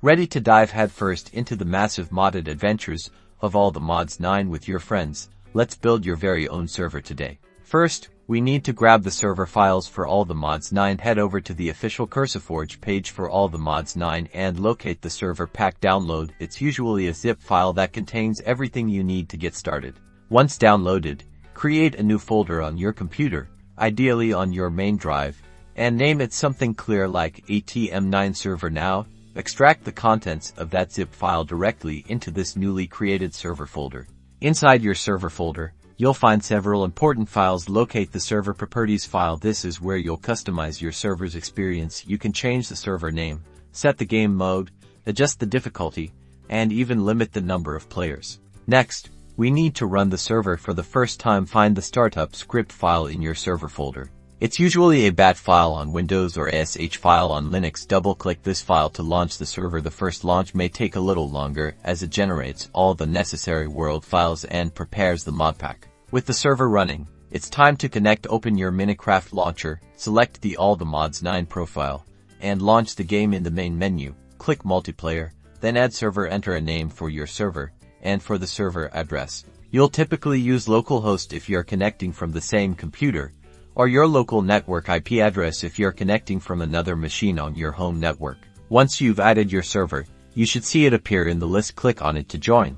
Ready to dive headfirst into the massive modded adventures of All the Mods 9 with your friends? Let's build your very own server today. First, we need to grab the server files for All the Mods 9. Head over to the official CurseForge page for All the Mods 9 and locate the server pack download. It's usually a zip file that contains everything you need to get started. Once downloaded, create a new folder on your computer, ideally on your main drive, and name it something clear like ATM9 server. Now, extract the contents of that zip file directly into this newly created server folder. Inside your server folder, you'll find several important files. Locate the server properties file. This is where you'll customize your server's experience. You can change the server name, set the game mode, adjust the difficulty, and even limit the number of players. Next, we need to run the server for the first time. Find the startup script file in your server folder. It's usually a bat file on Windows or sh file on Linux. Double-click this file to launch the server. The first launch may take a little longer as it generates all the necessary world files and prepares the mod pack. With the server running, it's time to connect. Open your Minecraft launcher, select the All the Mods 9 profile, and launch the game. In the main menu, click Multiplayer, then Add Server. Enter a name for your server, and for the server address, you'll typically use localhost if you're connecting from the same computer, or your local network IP address if you're connecting from another machine on your home network. Once you've added your server, you should see it appear in the list. Click on it to join.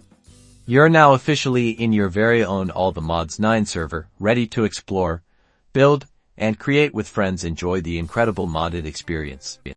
You're now officially in your very own All the Mods 9 server, ready to explore, build, and create with friends. Enjoy the incredible modded experience.